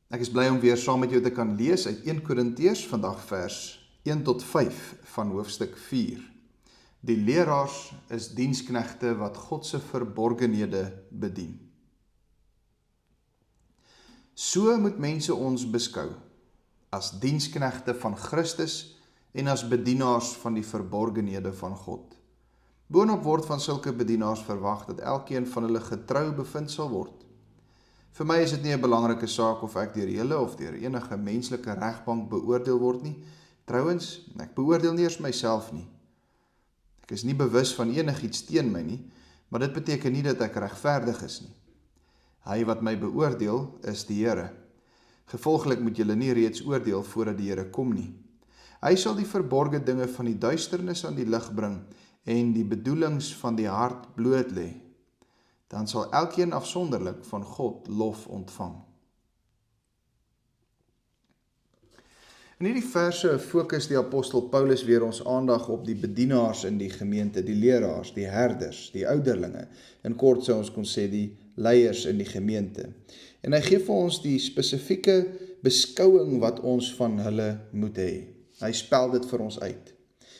Ek is bly om weer saam met jou te kan lees uit 1 Korintiërs, vandag vers 1 tot 5 van hoofstuk 4. Die leraars is diensknegte wat God se verborgenhede bedien. So moet mense ons beskou, as diensknegte van Christus en as bedienaars van die verborgenhede van God. Boonop word van sulke bedienaars verwag dat elkeen van hulle getrou bevind sal word. Vir my is dit nie 'n belangrike saak of ek deur julle of deur enige menslike regbank beoordeel word nie. Trouwens, ek beoordeel nie eers myself nie. Ek is nie bewus van enigiets teen my nie, maar dit beteken nie dat ek regverdig is nie. Hy wat my beoordeel is die Here. Gevolglik moet julle nie reeds oordeel voordat die Here kom nie. Hy sal die verborgde dinge van die duisternis aan die lig bring en die bedoelings van die hart bloot lê. Dan sal elkeen afsonderlik van God lof ontvang. In hierdie verse fokus die apostel Paulus weer ons aandag op die bedienaars in die gemeente, die leraars, die herders, die ouderlinge. In kort sou ons kon sê die leiers in die gemeente. En hy gee vir ons die spesifieke beskouing wat ons van hulle moet hê. Hy spel dit vir ons uit.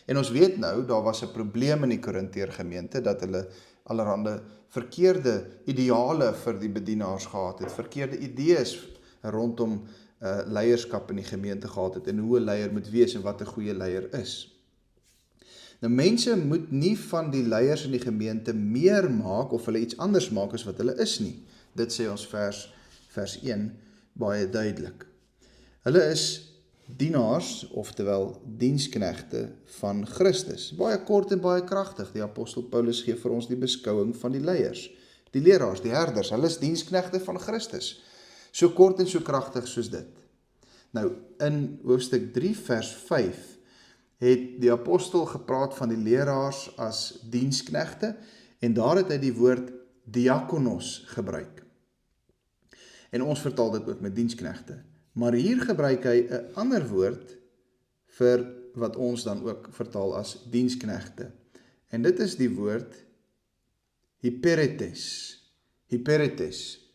En ons weet nou, daar was 'n probleem in die Korinteër gemeente, dat hulle allerhande verkeerde ideale vir die bedienaars gehad het, verkeerde idees rondom leierskap in die gemeente gehad het, en hoe 'n leier moet wees en wat 'n goeie leier is. Nou mense moet nie van die leiers in die gemeente meer maak, of hulle iets anders maak as wat hulle is nie. Dit sê ons vers 1 baie duidelik. Hulle is dienaars, oftewel diensknegte van Christus. Baie kort en baie kragtig. Die apostel Paulus gee vir ons die beskouing van die leiers, die leraars, die herders. Hulle is diensknegte van Christus. So kort en so kragtig soos dit. Nou, in hoofstuk 3 vers 5 het die apostel gepraat van die leraars as diensknegte, en daar het hy die woord diakonos gebruik. En ons vertaal dit ook met diensknegte. Maar hier gebruik hy 'n ander woord vir wat ons dan ook vertaal as diensknegte. En dit is die woord hyperetes. Hyperetes.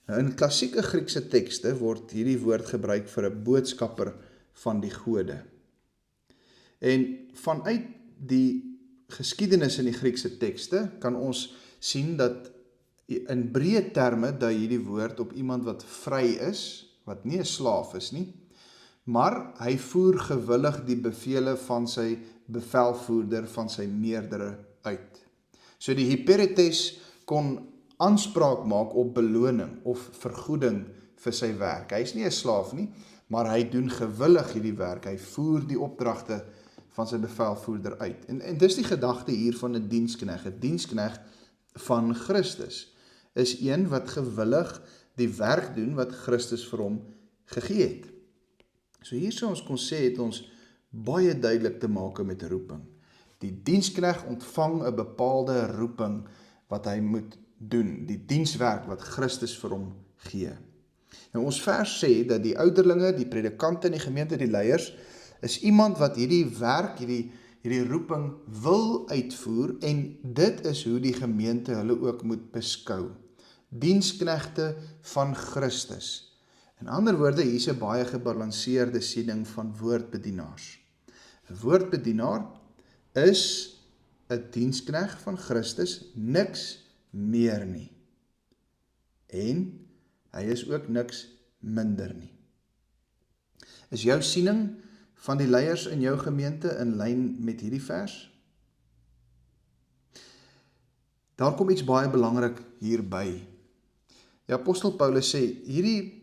Nou in klassieke Griekse tekste word hierdie woord gebruik vir 'n boodskapper van die gode. En vanuit die geskiedenis in die Griekse tekste kan ons sien dat in breë terme dui hierdie woord op iemand wat vry is, wat nie 'n slaaf is nie, maar hy voer gewillig die bevele van sy bevelvoerder, van sy meerdere uit. So die hyperetes kon aanspraak maak op beloning of vergoeding vir sy werk. Hy is nie 'n slaaf nie, maar hy doen gewillig hierdie werk. Hy voer die opdragte van sy bevelvoerder uit. En dis die gedagte hier van 'n dienskneg. 'n Dienskneg van Christus is een wat gewillig die werk doen wat Christus vir hom gegee het. So hier sou ons kon sê, het ons baie duidelik te maak met 'n roeping. Die dienskneg ontvang 'n bepaalde roeping wat hy moet doen, die dienswerk wat Christus vir hom gee. Nou ons vers sê dat die ouderlinge, die predikante in die gemeente, die leiers, is iemand wat hierdie werk, hierdie roeping wil uitvoer, en dit is hoe die gemeente hulle ook moet beskou. Diensknegte van Christus. In ander woorde, hier is 'n baie gebalanseerde siening van woordbedienaars. 'n Woordbedienaar is 'n dienskneg van Christus, niks meer nie. En hy is ook niks minder nie. Is jou siening van die leiers in jou gemeente in lyn met hierdie vers? Daar kom iets baie belangrik hierby. Die apostel Paulus sê, hierdie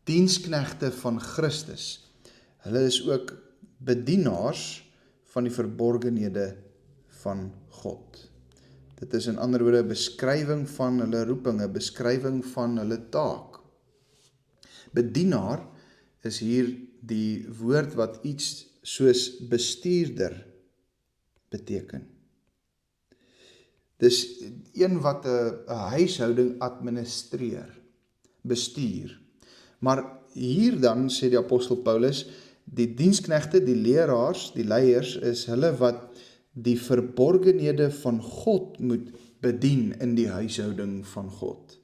diensknegte van Christus, hulle is ook bedienaars van die verborgenhede van God. Dit is in ander woorde 'n beskrywing van hulle roeping, 'n beskrywing van hulle taak. Bedienaar is hier die woord wat iets soos bestuurder beteken. Dis een wat 'n huishouding administreer, bestuur. Maar hier dan, sê die apostel Paulus, die diensknegte, die leraars, die leiers, is hulle wat die verborgenhede van God moet bedien in die huishouding van God.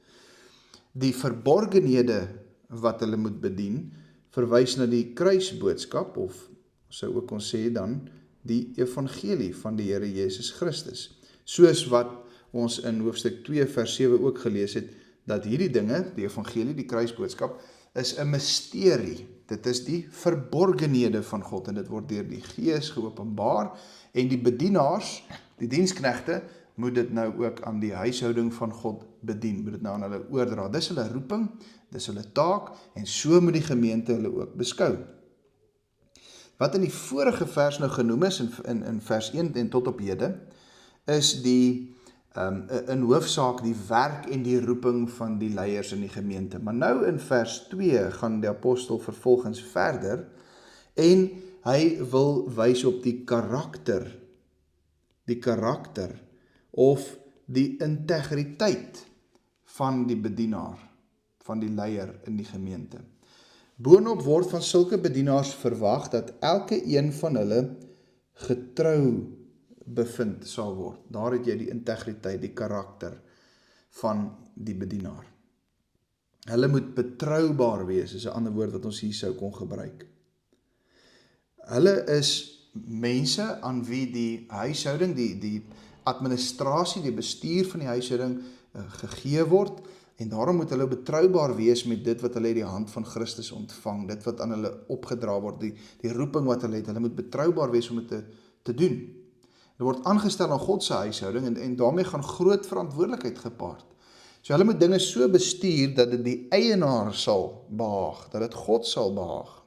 Die verborgenhede wat hulle moet bedien, verwys na die kruisboodskap, of sou ook kon sê dan, die evangelie van die Here Jesus Christus. Soos wat ons in hoofstuk 2 vers 7 ook gelees het, dat hierdie dinge, die evangelie, die kruisboodskap, is 'n misterie. Dit is die verborgenhede van God, en dit word deur die Gees geopenbaar, en die bedienaars, die diensknegte, moet dit nou ook aan die huishouding van God bedien, moet dit nou aan hulle oordra. Dis hulle roeping, dis hulle taak, en so moet die gemeente hulle ook beskou. Wat in die vorige vers nou genoem is, in vers 1 en tot op hede, is in hoofsaak die werk en die roeping van die leiers in die gemeente. Maar nou in vers 2 gaan die apostel vervolgens verder, en hy wil wys op die karakter, of die integriteit van die bedienaar, van die leier in die gemeente. Boonop word van sulke bedienaars verwag dat elke een van hulle getrou bevind sal word. Daar het jy die integriteit, die karakter van die bedienaar. Hulle moet betroubaar wees, is 'n ander woord wat ons hier sou kon gebruik. Hulle is mense aan wie die huishouding, die administrasie, die bestuur van die huishouding gegee word, en daarom moet hulle betroubaar wees met dit wat hulle uit die hand van Christus ontvang, dit wat aan hulle opgedra word, die roeping wat hulle het, hulle moet betroubaar wees om dit te doen. Hulle word aangestel aan God se huishouding, en daarmee gaan groot verantwoordelikheid gepaard. So hulle moet dinge so bestuur, dat dit die eienaar sal behaag, dat dit God sal behaag.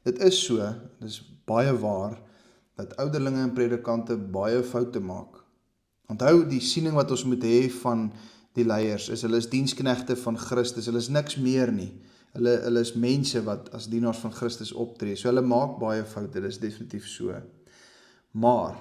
Dit is so, dit is baie waar, dat ouderlinge en predikante baie foute maak. Onthou die siening wat ons moet hê van die leiers, hulle is diensknegte van Christus, hulle is niks meer nie. Hulle is mense wat as dienaars van Christus optree, so hulle maak baie foute, dit is definitief so. Maar,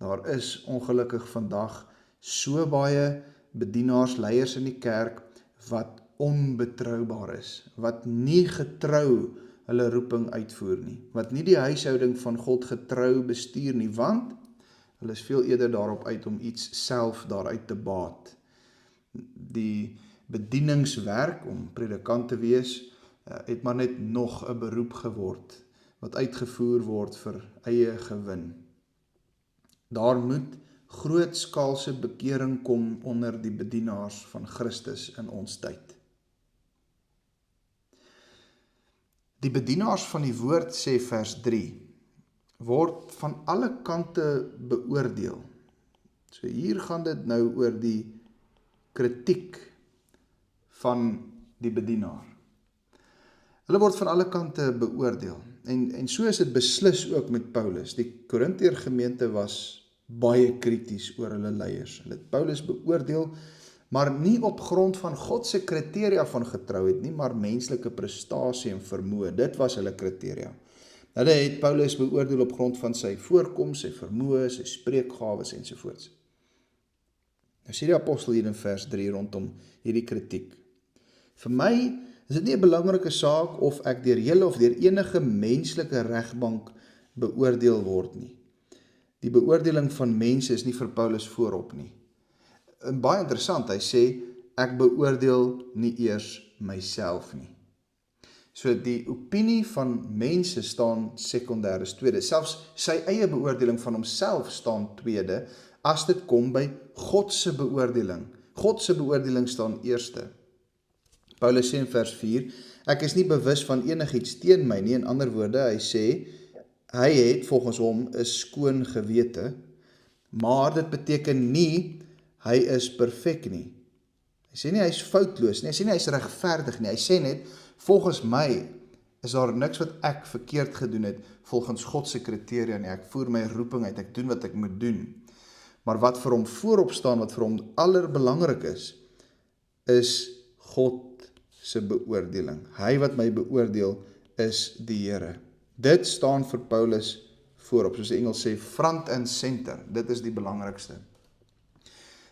daar is ongelukkig vandag so baie bedienaars, leiers in die kerk, wat onbetroubaar is, wat nie getrou hulle roeping uitvoer nie, wat nie die huishouding van God getrou bestuur nie, want hulle is veel eerder daarop uit om iets self daaruit te baat. Die bedieningswerk om predikant te wees, het maar net nog 'n beroep geword, wat uitgevoer word vir eie gewin. Daar moet grootskaalse bekering kom onder die bedienaars van Christus in ons tyd. Die bedienaars van die woord, sê vers 3, word van alle kante beoordeel. So hier gaan dit nou oor die kritiek van die bedienaar. Hulle word van alle kante beoordeel. En so is dit beslis ook met Paulus. Die Korintiër gemeente was baie krities oor hulle leiers. Hulle het Paulus beoordeel, maar nie op grond van God se kriteria van getrouheid nie, maar menslike prestasie en vermoë. Dit was hulle kriteria. Hulle het Paulus beoordeel op grond van sy voorkoms, sy vermoë, sy spreekgawes ensovoorts. Nou sê die apostel hier in vers 3 rondom hierdie kritiek. Vir my is dit nie 'n belangrike saak of ek deur julle of deur enige menslike regbank beoordeel word nie. Die beoordeling van mense is nie vir Paulus voorop nie. En baie interessant, hy sê, ek beoordeel nie eers myself nie. So die opinie van mense staan sekondêr, is tweede. Selfs sy eie beoordeling van homself staan tweede, as dit kom by God se beoordeling. God se beoordeling staan eerste. Paulus sê in vers 4, ek is nie bewus van enigiets teen my nie. In ander woorde, hy sê, hy het volgens hom 'n skoon gewete, maar dit beteken nie hy is perfek nie. Hy sê nie hy is foutloos nie, hy sê nie hy is regverdig nie, hy sê net, volgens my is daar niks wat ek verkeerd gedoen het volgens God se kriteria nie. Ek voer my roeping uit, ek doen wat ek moet doen. Maar wat vir hom voorop staan, wat vir hom allerbelangrik is God se beoordeling. Hy wat my beoordeel is die Here. Dit staan vir Paulus voorop, soos die Engels sê, front and center. Dit is die belangrikste.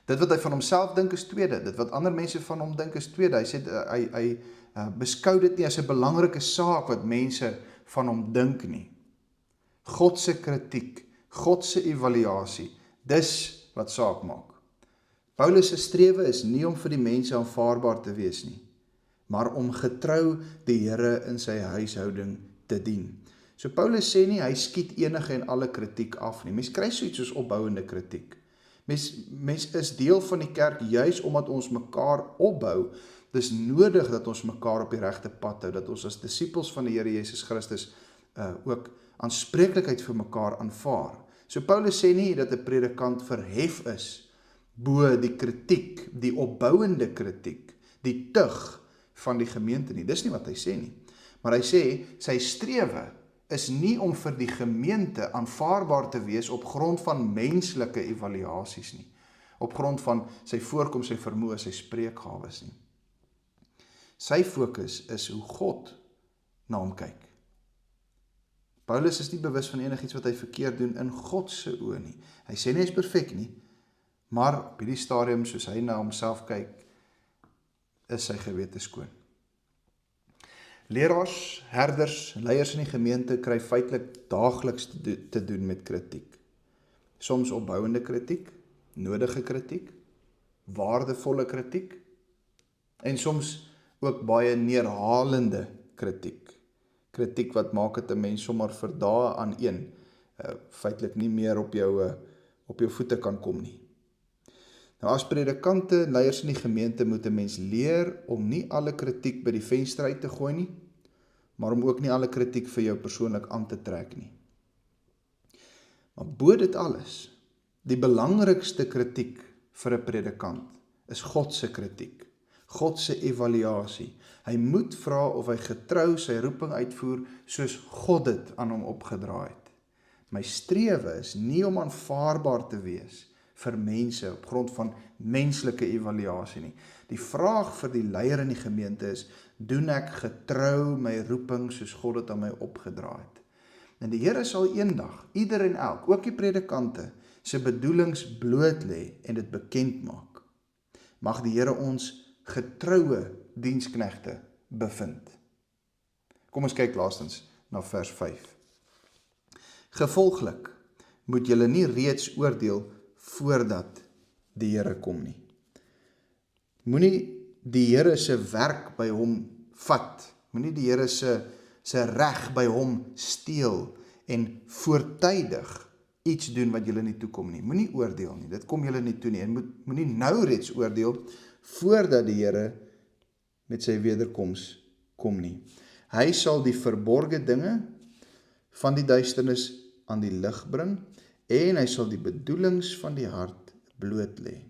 Dit wat hy van homself dink is tweede, dit wat ander mense van hom dink is tweede. Hy sê, hy beskou dit nie as 'n belangrike saak wat mense van hom dink nie. God se kritiek, God se evaluasie, dis wat saak maak. Paulus se strewe is nie om vir die mense aanvaarbaar te wees nie. maar om getrou die Here in sy huishouding te dien. So Paulus sê nie, hy skiet enige en alle kritiek af nie. Mens kry so iets soos opbouende kritiek. Mens is deel van die kerk juis omdat ons mekaar opbou. Dis nodig dat ons mekaar op die regte pad hou, dat ons as disippels van die Here Jesus Christus ook aanspreeklikheid vir mekaar aanvaar. So Paulus sê nie dat 'n predikant verhef is bo die kritiek, die opbouende kritiek, die tug van die gemeente nie. Dis nie wat hy sê nie. Maar hy sê, sy strewe is nie om vir die gemeente aanvaarbaar te wees op grond van menslike evaluasies nie. Op grond van sy voorkoms, sy vermoë, sy spreekgawes nie. Sy fokus is hoe God na hom kyk. Paulus is nie bewus van enigiets wat hy verkeerd doen in God se oë nie. Hy sê nie hy is perfek nie, maar op hierdie stadium, soos hy na homself kyk, is sy gewete skoon. Leraars, herders, leiers in die gemeente kry feitelik daagliks te doen met kritiek. Soms opbouende kritiek, nodige kritiek, waardevolle kritiek, en soms ook baie neerhalende kritiek. Kritiek wat maak dat 'n mens sommer vir dae aan een feitelik nie meer op jou voete kan kom nie. Nou as predikante en leiers in die gemeente moet 'n mens leer om nie alle kritiek by die venster uit te gooi nie, maar om ook nie alle kritiek vir jou persoonlik aan te trek nie. Maar bo dit alles, die belangrikste kritiek vir 'n predikant is God se kritiek, God se evaluasie. Hy moet vra of hy getrou sy roeping uitvoer soos God dit aan hom opgedra het. My strewe is nie om aanvaarbaar te wees vir mense op grond van menslike evaluasie nie. Die vraag vir die leier in die gemeente is, doen ek getrou my roeping soos God dit aan my opgedra het? En die Here sal eendag, ieder en elk, ook die predikante, sy bedoelings bloot lê en dit bekend maak. Mag die Here ons getroue diensknegte bevind. Kom ons kyk laastens na vers 5. Gevolglik moet julle nie reeds oordeel voordat die Here kom nie. Moenie die Here se werk by hom vat. Moenie die Here se reg by hom steel en voortydig iets doen wat julle nie toekom nie. Moenie oordeel nie. Dit kom julle nie toe nie. En moenie nou reeds oordeel voordat die Here met sy wederkoms kom nie. Hy sal die verborgde dinge van die duisternis aan die lig bring en hy sal die bedoelings van die hart bloot lê.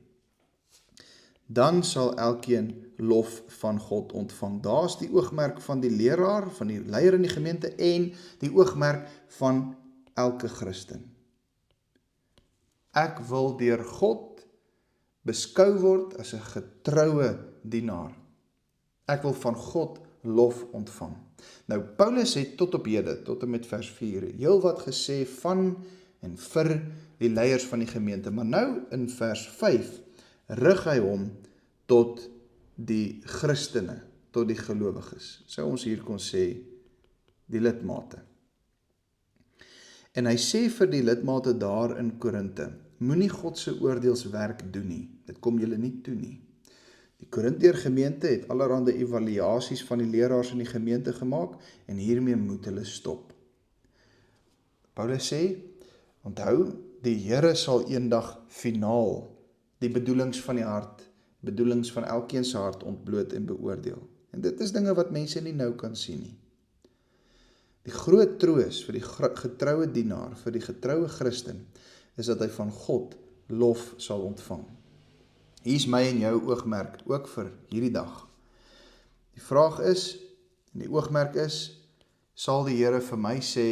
Dan sal elkeen lof van God ontvang. Daar's die oogmerk van die leraar, van die leier in die gemeente en die oogmerk van elke Christen. Ek wil deur God beskou word as 'n getroue dienaar. Ek wil van God lof ontvang. Nou, Paulus het tot op hede, tot en met vers 4, heel wat gesê van en vir die leiers van die gemeente. Maar nou in vers 5 rig hy hom tot die Christene, tot die gelowiges. Sou ons hier kon sê, die lidmate. En hy sê vir die lidmate daar in Korinte, moenie God se oordeelswerk doen nie. Dit kom julle nie toe nie. Die Korinteër gemeente het allerhande evaluasies van die leraars in die gemeente gemaak en hiermee moet hulle stop. Paulus sê, onthou, die Here sal eendag finaal die bedoelings van die hart, bedoelings van elkeen se hart ontbloot en beoordeel. En dit is dinge wat mense nie nou kan sien nie. Die groot troos vir die getroue dienaar, vir die getroue Christen, is dat hy van God lof sal ontvang. Hier is my en jou oogmerk, ook vir hierdie dag. Die vraag is, en die oogmerk is, sal die Here vir my sê,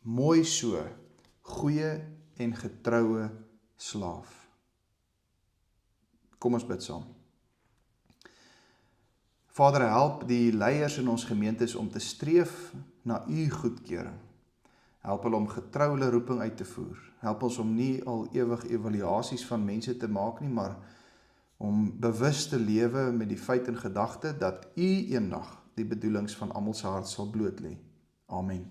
mooi so, goeie en getroue slaaf. Kom ons bid saam. Vader, help die leiers in ons gemeentes om te streef na u goedkeuring. Help hulle om getrou hulle roeping uit te voer. Help ons om nie al ewig evaluasies van mense te maak nie, maar om bewus te lewe met die feit en gedagte dat u eendag die bedoelings van almal se hart sal bloot lê. Amen.